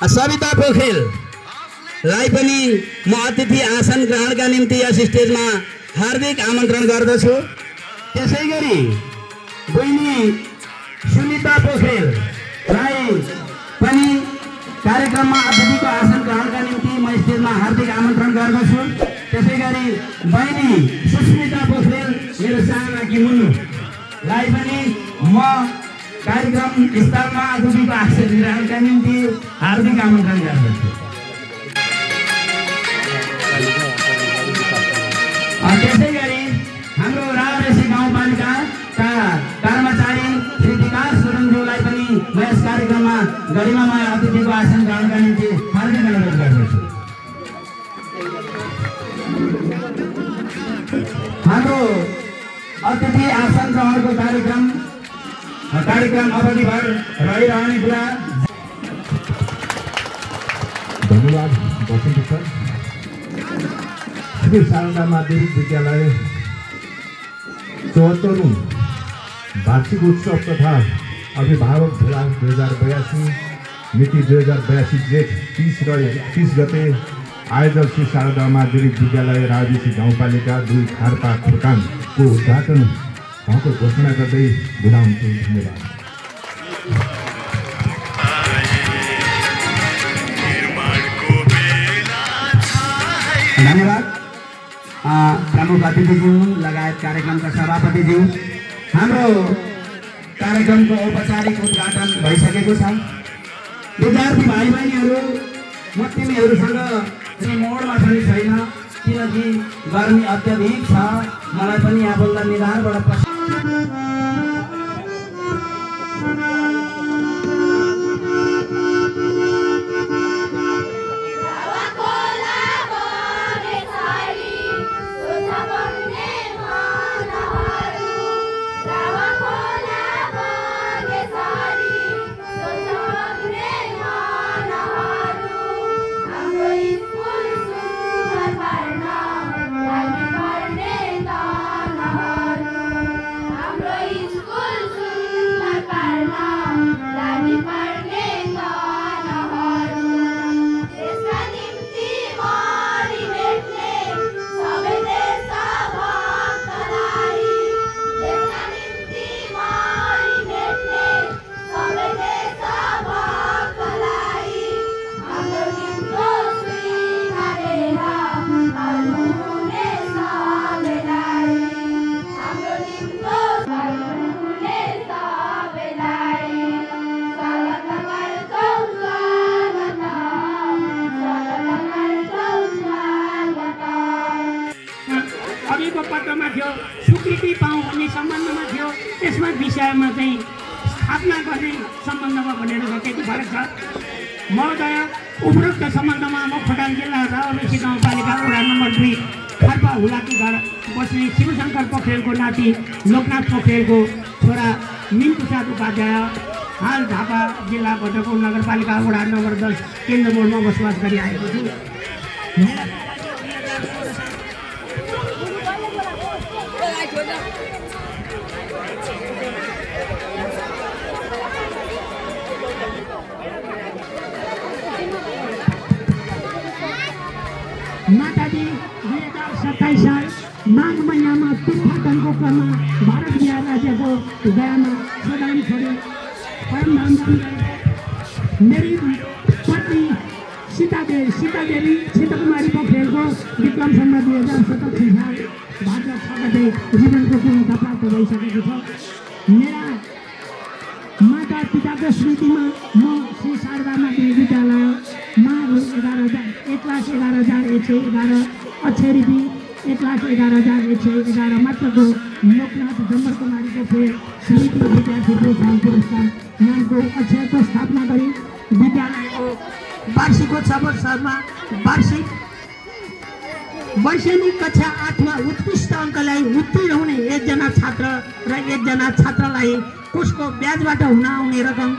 सविता पोखरेललाई पनि म अतिथि आसन ग्रहणका निम्ति यस स्टेजमा हार्दिक आमन्त्रण गर्दछु। त्यसैगरी बहिनी सुनिता पोखरेललाई पनि कार्यक्रममा अतिथिको आसन ग्रहणका निम्ति म स्टेजमा हार्दिक आमन्त्रण गर्दछु। त्यसैगरी बहिनी सुस्मिता पोखरेल मेरो सानाकी मुन्नुलाई पनि म कार्यक्रम स्थलमा अतिथिको आसन ग्रहणका निम्ति हार्दिक आमन्त्रण गर्दछु। त्यसैगरी हाम्रो रावरेसी गाउँपालिकाका कर्मचारी श्री विकास गुरुङज्यूलाई पनि म यस कार्यक्रममा गरिमामय अतिथिको आसन ग्रहणका निम्ति हार्दिक अनुरोध गर्दछु। हाम्रो अतिथि आसन ग्रहणको कार्यक्रम अवधिभर रहिरहने कुरा। धन्यवाद बसन्त सर। श्री शारदा माध्यमिक विद्यालय 74औं वार्षिक उत्सव तथा अभिभावक भेला 2082 मिति 2082 जेठ 30 र 31 गते आयोजक श्री शारदा माध्यमिक विद्यालय रावरेसी गाउँपालिका 2 खारपा खुर्कानको उद्घाटन भएको घोषणा गर्दै बिदा हुन्छु। धन्यवाद। धन्यवाद प्रमुख अतिथिज्यू लगायत कार्यक्रमका सभापतिज्यू। हाम्रो कार्यक्रमको औपचारिक उद्घाटन भइसकेको छ। विद्यार्थी भाइ बहिनीहरू म तिमीहरूसँग मोडमा पनि छैन किनकि गर्मी अत्यधिक छ। मलाई पनि यहाँ बोल्दा निधारबाट पत्रमा थियो, स्वीकृति पाऊँ भन्ने सम्बन्धमा थियो। त्यसमा विषयमा चाहिँ स्थापना गर्ने सम्बन्धमा भनेर त्यति फरक छ। महोदय उपरोक्त सम्बन्धमा म खोटाङ जिल्ला रावरेसी गाउँपालिका वडा नम्बर 2 खारपा हुलाकी घर बस्ने शिवशङ्कर पोखरेलको नाति लोकनाथ पोखरेलको छोरा मिनप्रसाद उपाध्याय हाल झापा जिल्ला भटकौल नगरपालिका वडा नम्बर 10 केन्द्र मोडमा बसोबास गरिआएको छु। माताजी 2027 साल माघ महिनामा तीर्थाटनको क्रममा भारत बिहार राज्यको गयामा सदानी छोडे परमधाम मेरी पत्नी सीतादेवी सीताकुमारी पोखरेलको विक्रम सम्म 2027 साल भाद्र 6 गते जीवनको पूर्णता प्राप्त भइसकेको छ। मेरा माता पिताको स्मृतिमा म श्री शारदा माध्यमिक विद्यालयमा 1,11,111 अक्षरी 1,11,111 मात्रको लोकनाथ डम्बर कुमारीको फेर स्मृति विद्यार्थी प्रोत्साहन पुरस्कार नामको अक्षरको स्थापना गरी विद्यालयको वार्षिकोत्सवमा वैज्ञानिक कक्षा 8मा उत्कृष्ट अङ्कलाई उत्तीर्ण हुने एकजना छात्र र एकजना छात्रालाई उसको ब्याजबाट हुन आउने रकम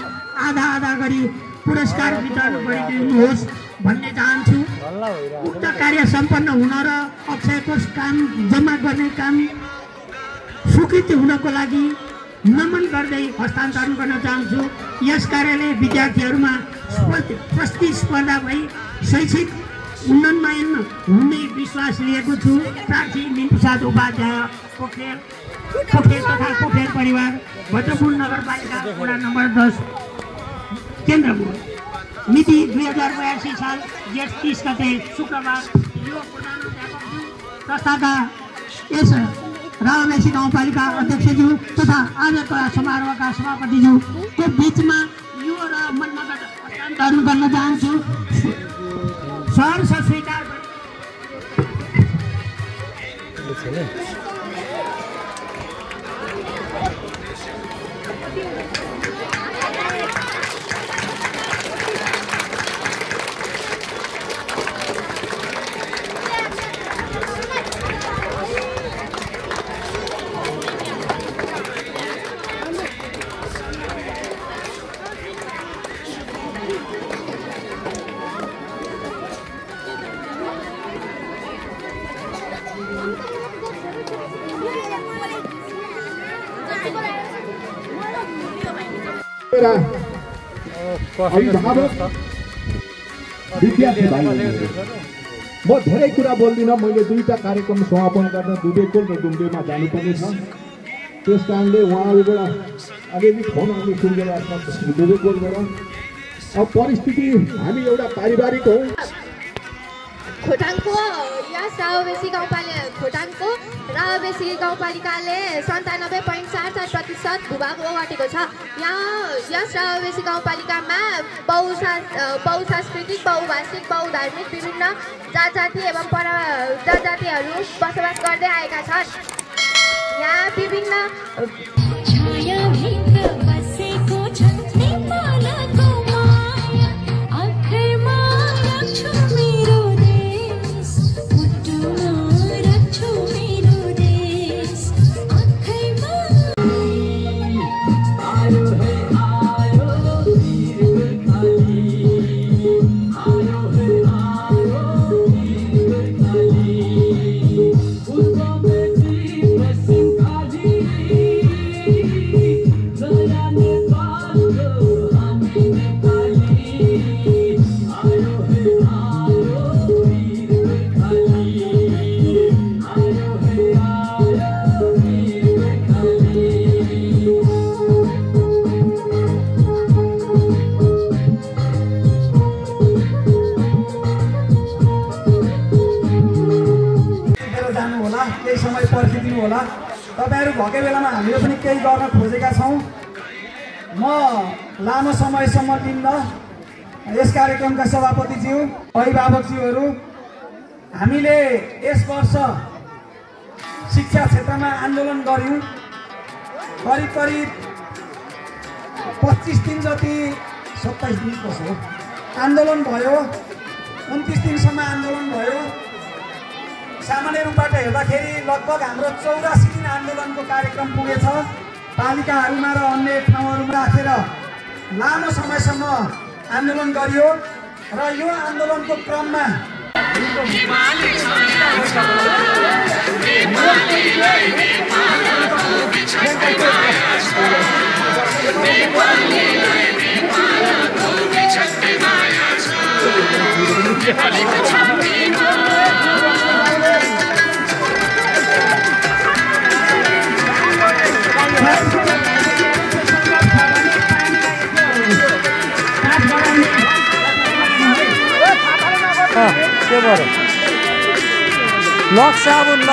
आधा गरी पुरस्कार वितरण गरिदिनुहोस् भन्ने चाहन्छु। उक्त कार्य सम्पन्न हुन र अक्षय कोष काम जम्मा गर्ने काम स्वीकृति हुनको लागि नमन गर्दै हस्तान्तरण गर्न चाहन्छु। यस कार्यले विद्यार्थीहरूमा प्रतिस्पर्धा भई शैक्षिक उन्नयन हुने विश्वास लिएको छु। प्रार्थी लिम्प्रसाद उपाध्याय पोखरेल तथा पोखरेल परिवार भद्रपुर नगरपालिका वडा नम्बर 10 केन्द्रपुर। मिति 2082 साल जेठ 30 गते शुक्रबार यो प्रधानाध्यापकज्यू संस्थाका यस रावमेसी गाउँपालिका अध्यक्षज्यू तथा आजका समारोहका सभापतिज्यूको बिचमा यो र म नगद हस्तान्तरण गर्न चाहन्छु। सहर्ष स्वीकार अभिभावक विद्यार्थी भाइ म धेरै कुरा बोल्दिनँ। मैले दुईटा कार्यक्रम समापन गर्न दुबेकोल र दुम्बेमा जानुपर्ने छ। त्यस कारणले उहाँहरूबाट अलिअलि फोन आउने सुन्ने दुबेकोलबाट। अब परिस्थिति हामी एउटा पारिवारिक हौँ। खोटाङको यस रावमेसी गाउँपालिकाले 97.44% भूभाग ओगटेको छ। यहाँ यस रावमेसी गाउँपालिकामा बहुसांस्कृतिक, बहुभाषिक, बहुधार्मिक विभिन्न जातजाति एवं जनजातिहरू बसोबास गर्दै आएका छन्। यहाँ विभिन्न समय पर्खिदिनु होला। तपाईहरु भएकै बेलामा हामीले पनि केही गर्न खोजेका छौं। म लामो समयसम्म लिन्न यस कार्यक्रमका सभापतिज्यू, अभिभावकज्यूहरू, हामीले यस वर्ष शिक्षा क्षेत्रमा आन्दोलन गर्यौं। करिब 25 दिन जति 27 दिन कसो आन्दोलन भयो। 29 दिनसम्म आन्दोलन भयो। सामान्य रूपबाट हेर्दाखेरि लगभग हाम्रो 84 दिन आन्दोलनको कार्यक्रम पुगेछ। पालिकाहरूमा र अन्य ठाउँहरूमा राखेर लामो समयसम्म आन्दोलन गरियो र यो आन्दोलनको क्रममा के भयो? लक साबुन ल